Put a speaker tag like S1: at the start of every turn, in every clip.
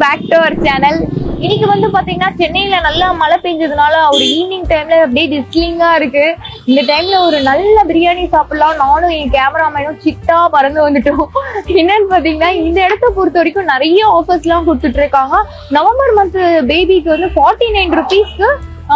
S1: Back to our channel. இன்னைக்கு வந்து பாத்தீங்கன்னா சென்னையில நல்லா மழை பெஞ்சதுனால ஒரு ஈவினிங் டைம்ல அப்படியே டிஸ்லிங்கா இருக்கு. இந்த டைம்ல ஒரு நல்ல பிரியாணி சாப்பிடலாம். நானும் என் கேமராமேனும் சிட்டா பறந்து வந்துட்டோம். என்னன்னு பாத்தீங்கன்னா இந்த இடத்த பொறுத்த வரைக்கும் நிறைய ஆஃபர்ஸ் எல்லாம் கொடுத்துட்டு இருக்காங்க. நவம்பர் மந்த் பேபிக்கு வந்து 49 rupeesக்கு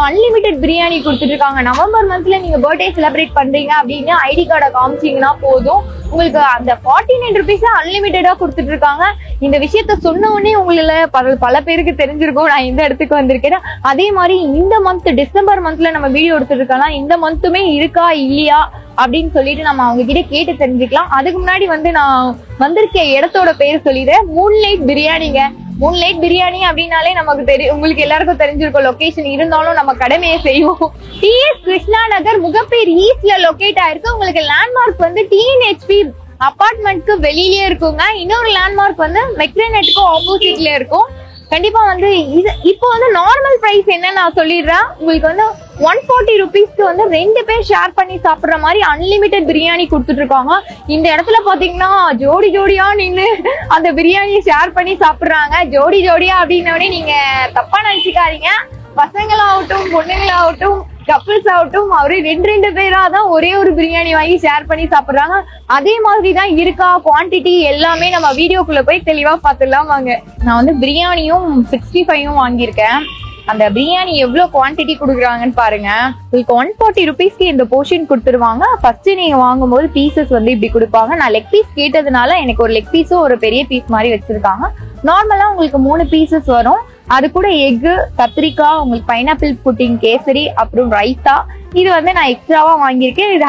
S1: அன்லிமிட்டெட் பிரியாணி கொடுத்துட்டு இருக்காங்க. நவம்பர் மந்த்ல நீங்க பர்த்டே செலிப்ரேட் பண்றீங்க அப்படின்னு ஐடி கார்டை காமிச்சீங்கன்னா போதும், உங்களுக்கு அந்த 49 rupees அன்லிமிட்டடா கொடுத்துட்டு இருக்காங்க. இந்த விஷயத்த சொன்ன உடனே உங்களை பல பேருக்கு தெரிஞ்சிருக்கும் நான் இந்த இடத்துக்கு வந்திருக்கேன். அதே மாதிரி இந்த மந்த் டிசம்பர் மந்த்ல நம்ம வீடியோ எடுத்துட்டு இருக்கலாம். இந்த மந்த்துமே இருக்கா இல்லையா அப்படின்னு சொல்லிட்டு நம்ம அவங்க கிட்ட கேட்டு தெரிஞ்சுக்கலாம். அதுக்கு முன்னாடி வந்து நான் வந்திருக்க இடத்தோட பேர் சொல்லிடுறேன். மூன்லைட் பிரியாணிங்க. மூன்லைட் பிரியாணி அப்படின்னாலே நமக்கு தெரியும், உங்களுக்கு எல்லாருக்கும் தெரிஞ்சிருக்கும். லொகேஷன் இருந்தாலும் நம்ம கடமையை செய்வோம். டிஎஸ் கிருஷ்ணா நகர் முகப்பேர் ஈஸ்ட்ல லொகேட் ஆயிருக்கு. உங்களுக்கு லேண்ட்மார்க் வந்து டிஎன்ஹெச்பி அபார்ட்மெண்ட்க்கு வெளியிலே இருக்குங்க. இன்னொரு லேண்ட்மார்க் வந்து மெக்ரேனெட்டுக்கு ஆப்போசிட்ல இருக்கும். கண்டிப்பா வந்து இது இப்போ வந்து நார்மல் பிரைஸ் என்ன நான் சொல்லிடுறேன். உங்களுக்கு வந்து 140 rupeesக்கு வந்து 2 பேர் ஷேர் பண்ணி சாப்பிடுற மாதிரி அன்லிமிட்டெட் பிரியாணி கொடுத்துட்டு இருக்காங்க. இந்த இடத்துல பாத்தீங்கன்னா ஜோடி ஜோடியா நின்று அந்த பிரியாணியை ஷேர் பண்ணி சாப்பிடுறாங்க. ஜோடி ஜோடியா அப்படின்னோடனே நீங்க தப்பா நினைச்சுக்காதீங்க. பசங்களாகட்டும் பொண்ணுங்களாகட்டும் கப்பிள்ஸ் ஆகட்டும் அவரு 2 பேரா தான் ஒரே ஒரு பிரியாணி வாங்கி ஷேர் பண்ணி சாப்பிடுறாங்க. அதே மாதிரி தான் இருக்கா குவான்டிட்டி எல்லாமே நம்ம வீடியோக்குள்ள போய் தெளிவா பாத்துடலாம் வாங்க. நான் வந்து பிரியாணியும் 65 வாங்கியிருக்கேன். அந்த பிரியாணி எவ்வளவு குவான்டிட்டி கொடுக்குறாங்கன்னு பாருங்க. உங்களுக்கு 140 rupeesக்கு இந்த போர்ஷன் கொடுத்துருவாங்க. ஃபர்ஸ்ட் நீங்க வாங்கும் போது பீசஸ் வந்து இப்படி கொடுப்பாங்க. நான் லெக் பீஸ் கேட்டதுனால எனக்கு ஒரு லெக் பீஸும் ஒரு பெரிய பீஸ் மாதிரி வச்சிருக்காங்க. நார்மலா உங்களுக்கு 3 பீசஸ் வரும். அது கூட எக்கு, கத்திரிக்காய், உங்களுக்கு பைனாப்பிள் புட்டிங், கேசரி, அப்புறம் ரைத்தா. இது வந்து நான் எக்ஸ்ட்ராவா வாங்கியிருக்கேன். இது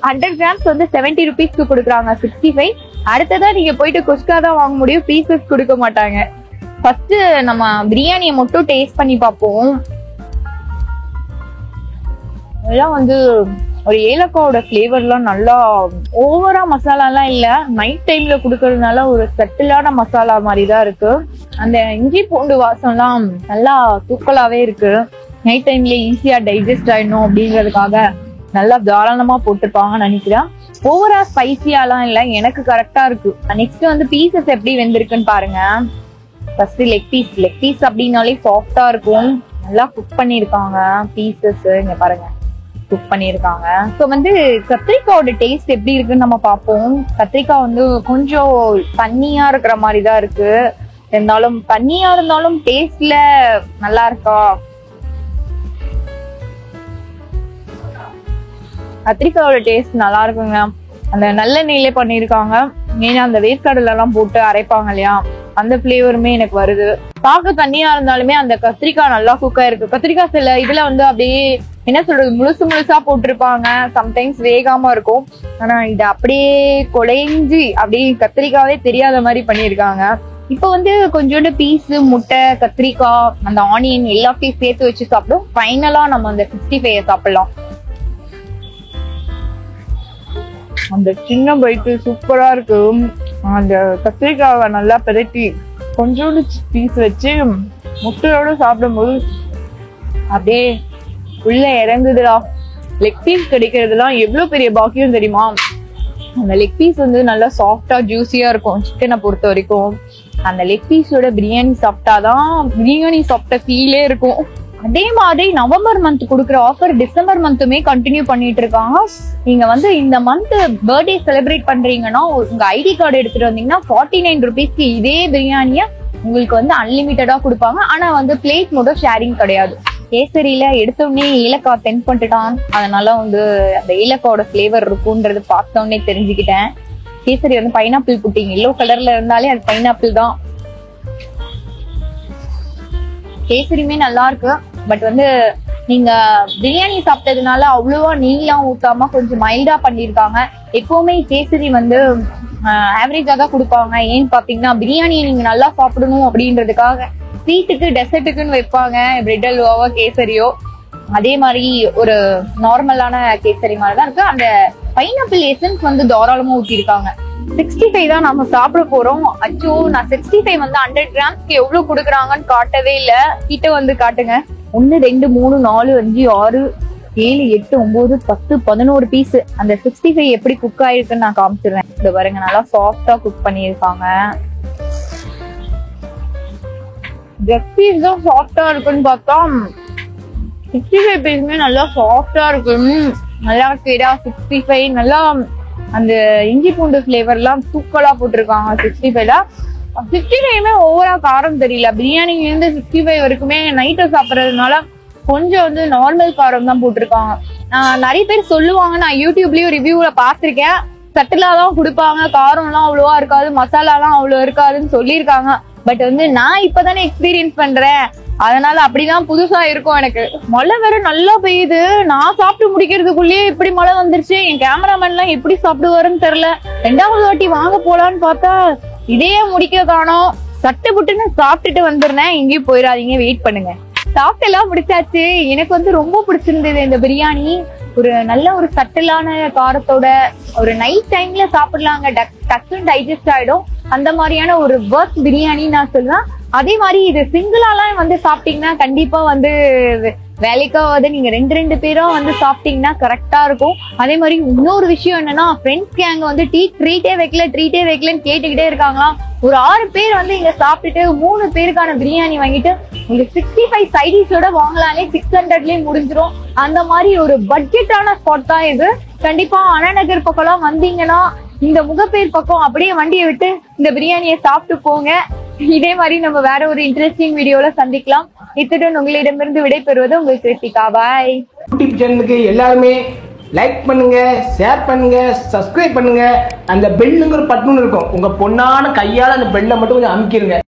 S1: 100 grams வந்து 70 rupeesக்கு கொடுக்குறாங்க. 65. அடுத்ததான் நீங்க போயிட்டு குஸ்கா தான் வாங்க முடியும், பீசஸ் கொடுக்க மாட்டாங்க. ஃபர்ஸ்ட் நம்ம பிரியாணியை மட்டும் டேஸ்ட் பண்ணி பார்ப்போம். இதெல்லாம் வந்து ஒரு ஏலக்காவோட ஃபிளேவர்லாம் நல்லா ஓவரா மசாலாலாம் இல்ல. நைட் டைம்ல குடுக்கறதுனால ஒரு சட்டிலான மசாலா மாதிரி தான் இருக்கு. அந்த இஞ்சி பூண்டு வாசம்லாம் நல்லா தூக்கலாவே இருக்கு. நைட் டைம்ல ஈஸியா டைஜஸ்ட் ஆயிடணும் அப்படிங்கிறதுக்காக நல்லா தாராளமா போட்டுருப்பாங்கன்னு நினைக்கிறேன். ஓவரா ஸ்பைசியாலாம் இல்ல, எனக்கு கரெக்டா இருக்கு. நெக்ஸ்ட் வந்து பீசஸ் எப்படி வெந்திருக்குன்னு பாருங்க. ஃபர்ஸ்ட் லெக் பீஸ் அப்படின்னாலே சாஃப்டா இருக்கும். நல்லா குக் பண்ணிருக்காங்க பீசஸ். இங்க பாருங்க குக் பண்ணிருக்காங்க. ஸோ வந்து கத்திரிக்காயோட டேஸ்ட் எப்படி இருக்குன்னு நம்ம பார்ப்போம். கத்திரிக்காய் வந்து கொஞ்சம் தண்ணியா இருக்கிற மாதிரி தான் இருக்கு. இருந்தாலும் தண்ணியா இருந்தாலும் டேஸ்ட்ல நல்லா இருக்கா? கத்திரிக்காயோட டேஸ்ட் நல்லா இருக்குங்க. அந்த நல்ல நெய்லே பண்ணிருக்காங்க. ஏன்னா அந்த வேர்க்கடலை எல்லாம் போட்டு அரைப்பாங்க இல்லையா, அந்த பிளேவருமே எனக்கு வருது. பார்க்க தண்ணியா இருந்தாலுமே அந்த கத்திரிக்காய் நல்லா குக்கா இருக்கு. கத்திரிக்காய் சில இதுல வந்து அப்படியே என்ன சொல்றது முழுசா போட்டிருப்பாங்க. சம்டைம்ஸ் வேகாம இருக்கும். ஆனா இது அப்படியே குழைஞ்சி அப்படியே கத்திரிக்காவே தெரியாத மாதிரி பண்ணிருக்காங்க. இப்ப வந்து கொஞ்சோண்டு பீஸ், முட்டை, கத்திரிக்காய், அந்த ஆனியன் எல்லாத்தையும் சேர்த்து வச்சு சாப்பிடும். ஃபைனலா நம்ம அந்த 65 சாப்பிடலாம். அந்த சின்ன பைட்டு சூப்பரா இருக்கு. அந்த கத்திரிக்காவை நல்லா பிரட்டி கொஞ்சோண்டு பீஸ் வச்சு முட்டையோட சாப்பிடும்போது அப்படியே உள்ள இறங்குதுடா. லெக் பீஸ் கிடைக்கிறதுலாம் எவ்வளவு பெரிய பாக்கியம் தெரியுமா? அந்த லெக் பீஸ் வந்து நல்லா சாஃப்டா ஜூசியா இருக்கும். சிக்கனை பொறுத்த வரைக்கும் அந்த லெக் பீஸோட பிரியாணி சாப்பிட்டாதான் பிரியாணி சாப்பிட்ட ஃபீலே இருக்கும். அதே மாதிரி நவம்பர் மந்த் கொடுக்குற ஆஃபர் டிசம்பர் மந்த்துமே கண்டினியூ பண்ணிட்டு இருக்காங்க. நீங்க வந்து இந்த மந்த் பர்த்டே செலிப்ரேட் பண்றீங்கன்னா உங்க ஐடி கார்டு எடுத்துட்டு வந்தீங்கன்னா 49 rupeesக்கு இதே பிரியாணிய உங்களுக்கு வந்து அன்லிமிட்டடா கொடுப்பாங்க. ஆனா வந்து பிளேட் மட்டும் ஷேரிங் கிடையாது. கேசரியில எடுத்த உடனே ஏலக்காய் தென் பண்ணிட்டான். அதனால வந்து அந்த ஏலக்காவோட ஃபிளேவர் இருக்கும்ன்றது பார்த்த உடனே தெரிஞ்சுக்கிட்டேன். கேசரி வந்து பைனாப்பிள் புட்டிங், எல்லோ கலர்ல இருந்தாலே அது பைனாப்பிள் தான். கேசரியுமே நல்லா இருக்கு. பட் வந்து நீங்க பிரியாணி சாப்பிட்டதுனால அவ்வளவா நெய்லாம் ஊத்தாம கொஞ்சம் மைல்டா பண்ணிருக்காங்க. எப்பவுமே கேசரி வந்து ஆவரேஜா தான் கொடுப்பாங்க. ஏன்னு பாத்தீங்கன்னா பிரியாணியை நீங்க நல்லா சாப்பிடணும் அப்படின்றதுக்காக ஸ்வீட்டுக்கு டெசர்ட்டுக்குன்னு வைப்பாங்க. பிரெட் அல்வாவோ கேசரியோ அதே மாதிரி ஒரு நார்மலான கேசரி மாதிரி தான் இருக்கு. அந்த பைனாப்பிள் எசன்ஸ் வந்து தாராளமா ஊத்திருக்காங்க. 65 தான் நம்ம சாப்பிட போறோம். அச்சோ, நான் 65 வந்து 100 grams எவ்வளவு கொடுக்குறாங்கன்னு காட்டவே இல்ல. கிட்ட வந்து காட்டுங்க. 1 2 3 4 5 6 7 8 9 10 11 பீஸ். அந்த 65 எப்படி குக் ஆயிருக்குன்னு நான் காமிச்சிருவேன். இந்த பாருங்க நல்லா சாஃப்டா குக் பண்ணிருக்காங்க. ஜஸ்ட் பீஸ் தான் சாஃப்டா இருக்குன்னு பார்த்தா 65 பீஸுமே நல்லா சாஃப்டா இருக்கு. நல்லா கேடா 65 நல்லா அந்த இஞ்சி பூண்டு ஃபிளேவர்லாம் தூக்கலா போட்டிருக்காங்க 65ல. 65மே ஓவரா காரம் தெரியல. பிரியாணில இருந்து 65 வரைக்குமே நைட்டு சாப்பிட்றதுனால கொஞ்சம் வந்து நார்மல் காரம் தான் போட்டிருக்காங்க. நிறைய பேர் சொல்லுவாங்க, நான் யூடியூப்லயும் ரிவ்யூல பாத்திருக்கேன், சட்டிலா தான் கொடுப்பாங்க, காரம்லாம் அவ்வளவா இருக்காது, மசாலாலாம் அவ்வளவு இருக்காதுன்னு சொல்லியிருக்காங்க. பட் வந்து நான் இப்பதானே எக்ஸ்பீரியன்ஸ் பண்றேன், அதனால அப்படிதான் புதுசா இருக்கும் எனக்கு. மழை வேற நல்லா பெய்யுது. நான் சாப்பிட்டு முடிக்கிறதுக்குள்ளேயே இப்படி மழை வந்துருச்சு. என் கேமராமேன் எல்லாம் எப்படி சாப்பிடுவாருன்னு தெரியல. 2வது வாட்டி வாங்க போலான்னு பார்த்தா இதையே முடிக்க காணோம். சட்டு புட்டுன்னு சாப்பிட்டுட்டு வந்துருந்தேன். எங்கேயும் போயிடாதீங்க, வெயிட் பண்ணுங்க. சாப்பிட்டு எல்லாம் முடிச்சாச்சு. எனக்கு வந்து ரொம்ப பிடிச்சிருந்தது இந்த பிரியாணி. ஒரு நல்ல ஒரு சட்டிலான காரத்தோட ஒரு நைட் டைம்ல சாப்பிடலாங்க, டக்குன்னு டைஜஸ்ட் ஆயிடும். அந்த மாதிரியான ஒரு வர்க் பிரியாணி நான் சொல்லுவேன். அதே மாதிரி இது சிங்கிளாலாம் வந்து சாப்பிட்டீங்கன்னா கண்டிப்பா வந்து வேலைக்காவது. நீங்க 2 பேரா வந்து சாப்பிட்டீங்கன்னா கரெக்டா இருக்கும். அதே மாதிரி இன்னொரு விஷயம் என்னன்னா, ஃப்ரெண்ட்ஸ் கேங் வந்து ட்ரீட்டே வைக்கலன்னு கேட்டுக்கிட்டே இருக்காங்களாம். ஒரு 6 பேர் வந்து இங்க சாப்பிட்டுட்டு 3 பேருக்கான பிரியாணி வாங்கிட்டு உங்க 65 சைடிஷோட வாங்கலானே 600லயே முடிஞ்சிரும். அந்த மாதிரி ஒரு பட்ஜெட்டான ஸ்பாட் தான் இது. கண்டிப்பா அண்ணா நகர் பக்கம் எல்லாம் வந்தீங்கன்னா இந்த முகப்பேர் பக்கம் அப்படியே வண்டியை விட்டு இந்த பிரியாணியை சாப்பிட்டு போங்க. இதே மாதிரி நம்ம வேற ஒரு இன்ட்ரெஸ்டிங் வீடியோல சந்திக்கலாம். இத்துடன் உங்களிடமிருந்து விடைபெறுவது உங்கள் கிருத்திகா. பாய்.
S2: யூடியூப் சேனலுக்கு எல்லாருமே லைக் பண்ணுங்க, ஷேர் பண்ணுங்க, சப்ஸ்கிரைப் பண்ணுங்க. அந்த பெல்லுங்கிற பட்டன் இருக்கும், உங்க பொண்ணான கையால அந்த பெல்லை மட்டும் கொஞ்சம் அமுக்கிடுங்க.